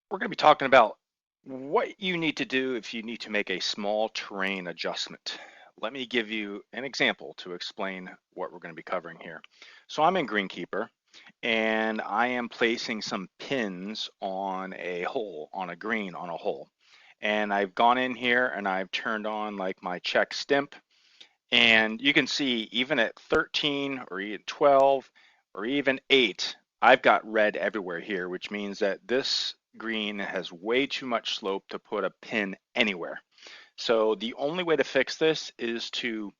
We're going to be talking about what you need to do if you need to make a small terrain adjustment. Let me give you an example to explain what we're going to be covering here. So I'm in Greenkeeper and I am placing some pins on a hole, on a green, on a hole. And I've gone in here and I've turned on like my check stimp, and you can see even at 13 or even 12 or even 8, I've got red everywhere here, which means that this green has way too much slope to put a pin anywhere. So the only way to fix this is to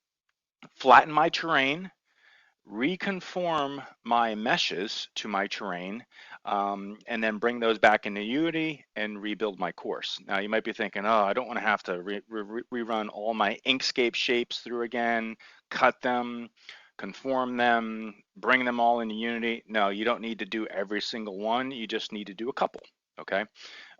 flatten my terrain, reconform my meshes to my terrain, and then bring those back into Unity and rebuild my course. Now you might be thinking, oh, I don't want to have to rerun all my Inkscape shapes through again, cut them, conform them, bring them all into Unity. No, you don't need to do every single one. You just need to do a couple. Okay.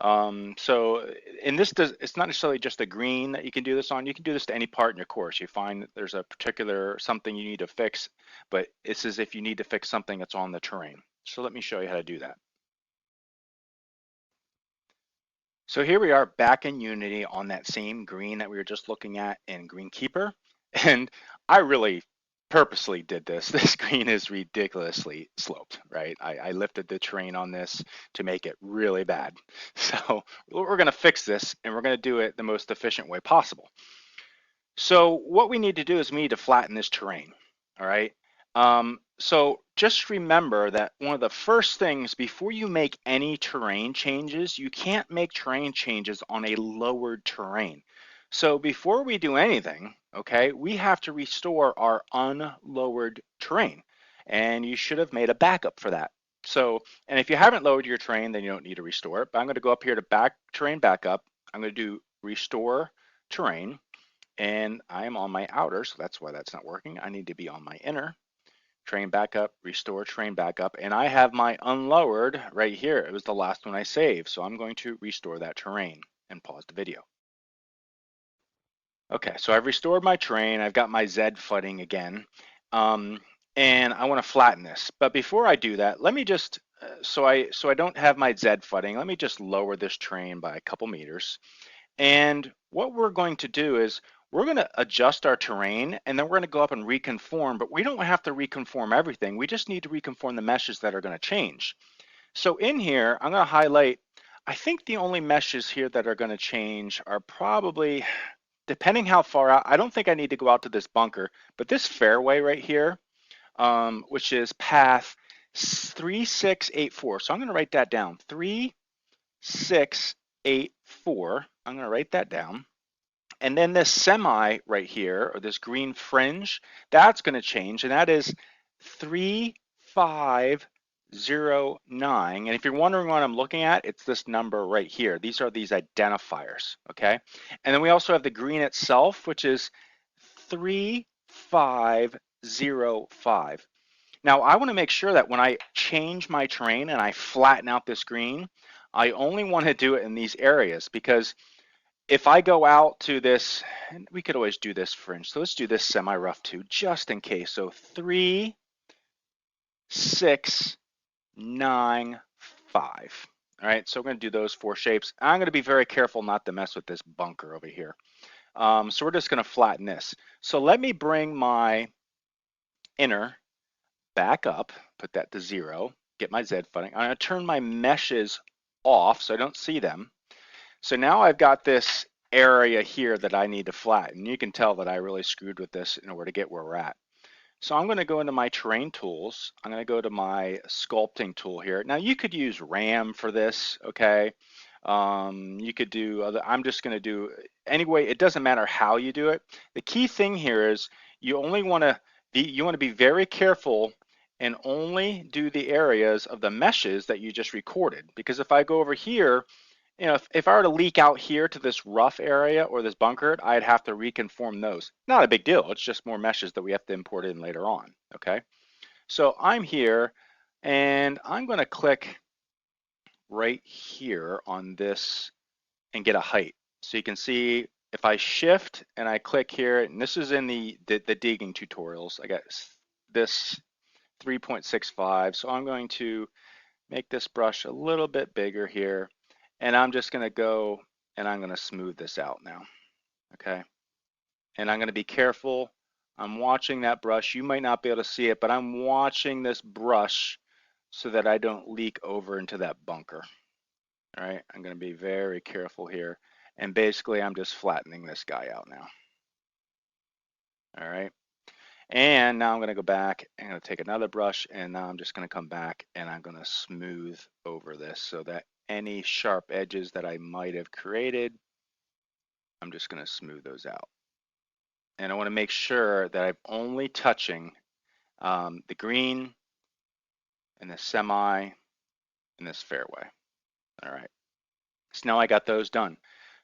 So in this, it's not necessarily just a green that you can do this on. You can do this to any part in your course. You find that there's a particular something you need to fix, but this is if you need to fix something that's on the terrain. So let me show you how to do that. So here we are back in Unity on that same green that we were just looking at in Greenkeeper. And I really purposely did this. This green is ridiculously sloped, right? I lifted the terrain on this to make it really bad. So we're going to fix this and we're going to do it the most efficient way possible. So what we need to do is we need to flatten this terrain, all right? So just remember that one of the first things before you make any terrain changes, you can't make terrain changes on a lowered terrain. So before we do anything, okay, we have to restore our unlowered terrain. And you should have made a backup for that. So, and if you haven't lowered your terrain, then you don't need to restore it. But I'm going to go up here to terrain backup. I'm going to do restore terrain. And I am on my outer, so that's why that's not working. I need to be on my inner. Train backup, restore train backup, and I have my unlowered right here. It was the last one I saved, so I'm going to restore that terrain and pause the video. Okay, so I've restored my terrain. I've got my Z footing again, and I want to flatten this. But before I do that, let me just so I don't have my Z footing. Let me just lower this terrain by a couple meters. And what we're going to do is we're going to adjust our terrain, and then we're going to go up and reconform, but we don't have to reconform everything. We just need to reconform the meshes that are going to change. So in here, I'm going to highlight, I think the only meshes here that are going to change are probably, depending how far out, I don't think I need to go out to this bunker, but this fairway right here, which is path 3684. So I'm going to write that down, 3684. I'm going to write that down. And then this semi right here, or this green fringe, that's going to change, and that is 3509. And if you're wondering what I'm looking at, it's this number right here. These are these identifiers, okay? And then we also have the green itself, which is 3505. Now, I want to make sure that when I change my terrain and I flatten out this green, I only want to do it in these areas, because if I go out to this, and we could always do this fringe, so let's do this semi-rough too, just in case. So 3, 6, 9, 5. All right, so we're going to do those 4 shapes. I'm going to be very careful not to mess with this bunker over here. So we're just going to flatten this. So let me bring my inner back up, put that to 0, get my Z footing. I'm going to turn my meshes off so I don't see them. So now I've got this area here that I need to flatten. You can tell that I really screwed with this in order to get where we're at. So I'm going to go into my terrain tools. I'm going to go to my sculpting tool here. Now you could use RAM for this, okay? You could do other, I'm just going to do, anyway, it doesn't matter how you do it. The key thing here is you only want to be very careful and only do the areas of the meshes that you just recorded. Because if I go over here, you know, if I were to leak out here to this rough area or this bunker, I'd have to reconform those. Not a big deal. It's just more meshes that we have to import in later on. Okay. So I'm here and I'm going to click right here on this and get a height. So you can see if I shift and I click here, and this is in the digging tutorials, I got this 3.65. So I'm going to make this brush a little bit bigger here. And I'm just going to go and I'm going to smooth this out now. Okay. And I'm going to be careful. I'm watching that brush. You might not be able to see it, but I'm watching this brush so that I don't leak over into that bunker. All right. I'm going to be very careful here. And basically, I'm just flattening this guy out now. All right. And now I'm going to go back and I'm going to take another brush, and now I'm just going to come back and I'm going to smooth over this so that any sharp edges that I might have created, I'm just going to smooth those out. And I want to make sure that I'm only touching the green and the semi and this fairway. All right. So now I got those done.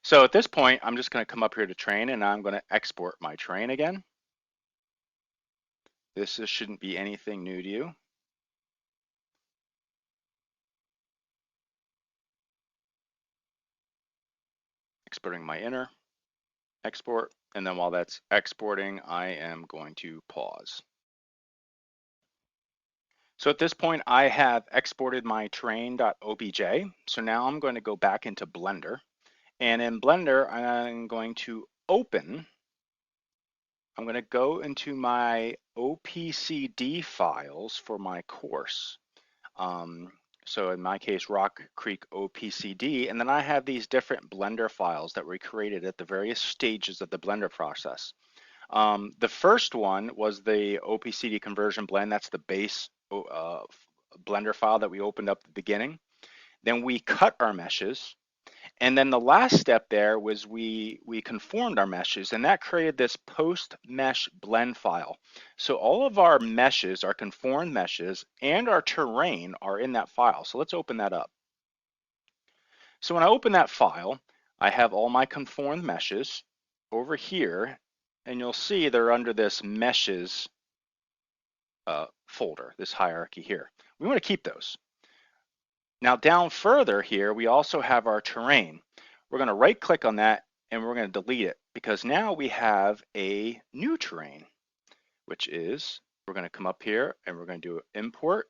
So at this point, I'm just going to come up here to train, and I'm going to export my train again. This shouldn't be anything new to you. Exporting my inner, export, and then while that's exporting, I am going to pause. So at this point, I have exported my train.obj. So now I'm going to go back into Blender. And in Blender, I'm going to open, I'm going to go into my OPCD files for my course. So in my case, Rock Creek OPCD, and then I have these different Blender files that were created at the various stages of the Blender process. The first one was the OPCD conversion blend. That's the base Blender file that we opened up at the beginning. Then we cut our meshes. And then the last step there was we conformed our meshes, and that created this post mesh blend file. So all of our meshes, our conformed meshes, and our terrain are in that file. So let's open that up. So when I open that file, I have all my conformed meshes over here, and you'll see they're under this meshes folder, this hierarchy here. We want to keep those. Now down further here, we also have our terrain. We're going to right click on that and we're going to delete it, because now we have a new terrain, which is, we're going to come up here and we're going to do import,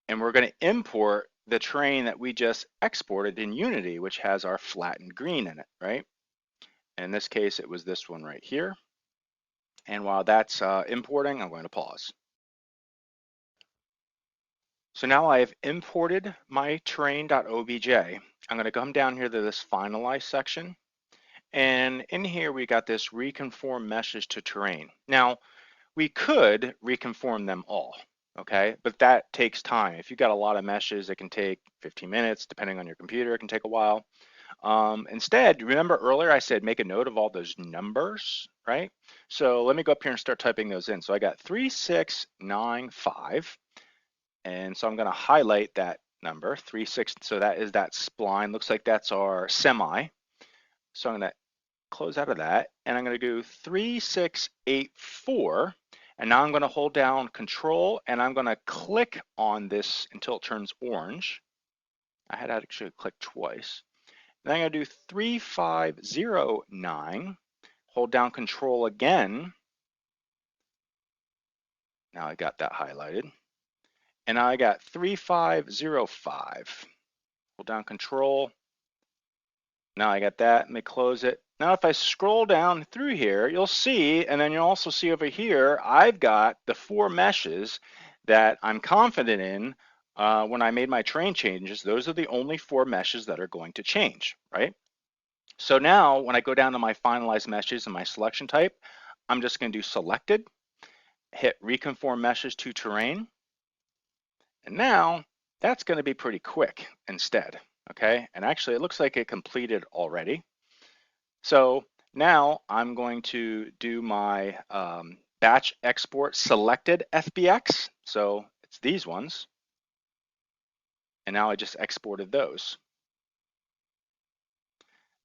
and we're going to import the terrain that we just exported in Unity, which has our flattened green in it, right? In this case, it was this one right here. And while that's importing, I'm going to pause. So now I have imported my terrain.obj. I'm going to come down here to this finalize section. And in here, we got this reconform meshes to terrain. Now, we could reconform them all, okay? But that takes time. If you've got a lot of meshes, it can take 15 minutes, depending on your computer, it can take a while. Instead, remember earlier I said make a note of all those numbers, right? So let me go up here and start typing those in. So I got 3695. And so I'm going to highlight that number, 36. So that is that spline. Looks like that's our semi. So I'm going to close out of that, and I'm going to do 3684. And now I'm going to hold down Control, and I'm going to click on this until it turns orange. I had to actually click twice. Then I'm going to do 3509. Hold down Control again. Now I got that highlighted. And now I got 3505. Hold down Control. Now I got that. Let me close it. Now if I scroll down through here, you'll see, and then you'll also see over here, I've got the 4 meshes that I'm confident in when I made my terrain changes. Those are the only 4 meshes that are going to change, right? So now when I go down to my finalized meshes and my selection type, I'm just going to do selected, hit reconform meshes to terrain. And now that's going to be pretty quick instead, okay? And actually it looks like it completed already. So now I'm going to do my batch export selected FBX. So it's these ones. And now I just exported those.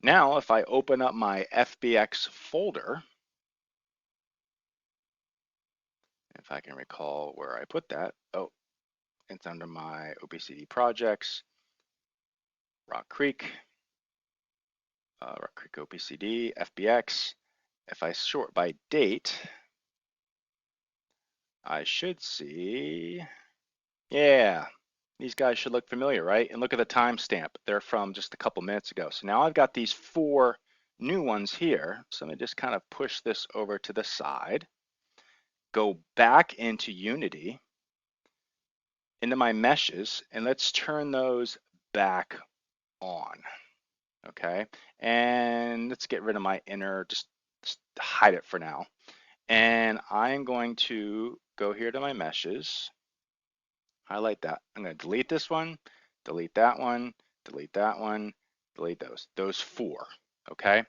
Now if I open up my FBX folder, if I can recall where I put that, oh, it's under my OPCD projects, Rock Creek OPCD, FBX. If I sort by date, I should see, yeah, These guys should look familiar, right? And look at the timestamp. They're from just a couple minutes ago. So now I've got these 4 new ones here. So I'm gonna just kind of push this over to the side, go back into Unity, into my meshes, and let's turn those back on, okay? And let's get rid of my inner, just hide it for now. And I'm going to go here to my meshes, highlight that. I'm going to delete this one, delete that one, delete that one, delete those 4, okay?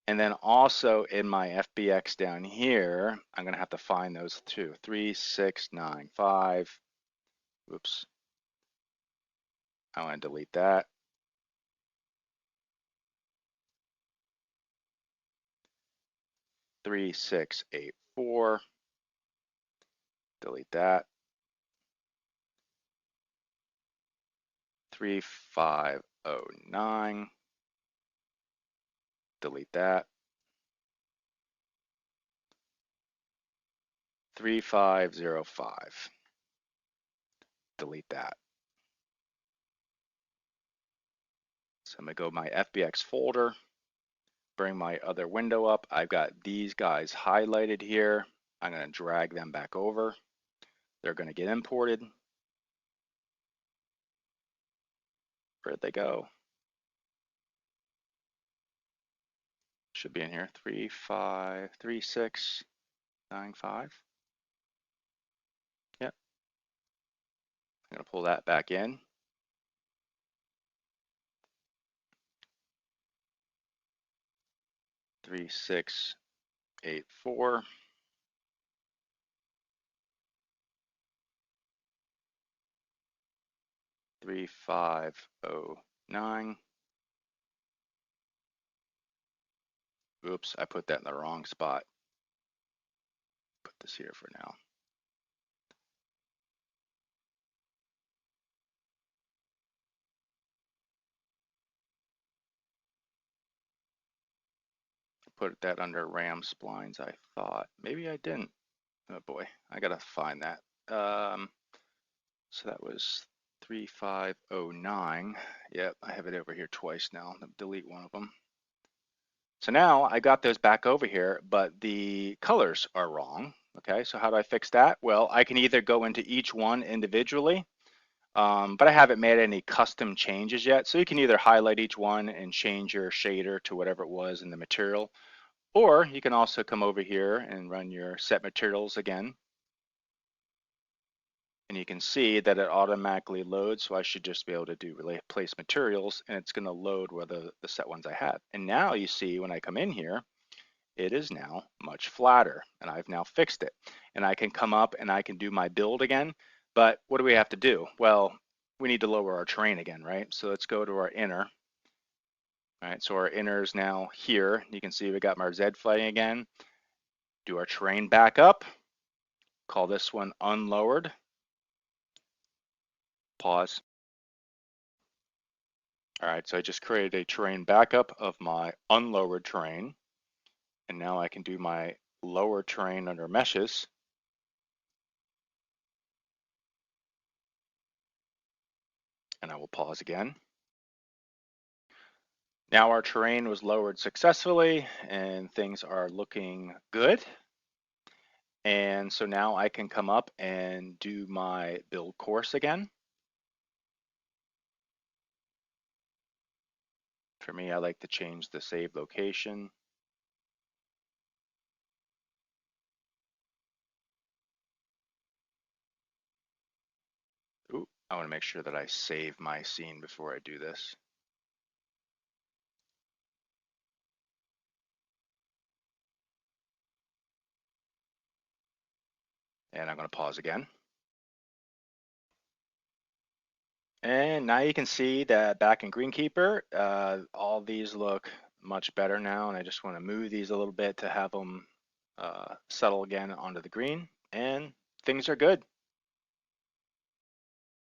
And then also in my FBX down here, I'm going to have to find those 2, 3, 6, 9, 5. Oops, I want to delete that. 3, 6, 8, 4. Delete that. 3, 5, 0, 9. Delete that. 3, 5, 0, 5. Delete that. So I'm going to go my FBX folder, bring my other window up. I've got these guys highlighted here. I'm going to drag them back over. They're going to get imported. Where'd they go? Should be in here. 3, 5, 3, 6, 9, 5. Yep. I'm going to pull that back in. Three, 6, 8, 4. 3, 5, 0, 9. Oops, I put that in the wrong spot. Put this here for now. Put that under RAM splines, I thought. Maybe I didn't. Oh boy, I gotta find that. So that was 3509. Yep, I have it over here twice now. I'll delete one of them. So now I got those back over here, but the colors are wrong. Okay, so how do I fix that? Well, I can either go into each one individually, but I haven't made any custom changes yet. So you can either highlight each one and change your shader to whatever it was in the material, or you can also come over here and run your set materials again. And you can see that it automatically loads. So I should just be able to do replace materials, and it's going to load where the set ones I have. And now you see when I come in here, it is now much flatter, and I've now fixed it. And I can come up and I can do my build again. But what do we have to do? Well, we need to lower our terrain again, right? So let's go to our inner. All right, so our inner is now here. You can see we got our Z flagging again. Do our terrain back up. Call this one unlowered. Pause. All right, so I just created a terrain backup of my unlowered terrain. And now I can do my lower terrain under meshes. And I will pause again. Now our terrain was lowered successfully and things are looking good. And so now I can come up and do my build course again. For me, I like to change the save location. Ooh, I want to make sure that I save my scene before I do this. And I'm going to pause again. And now you can see that back in Greenkeeper, all these look much better now. And I just want to move these a little bit to have them settle again onto the green. And things are good.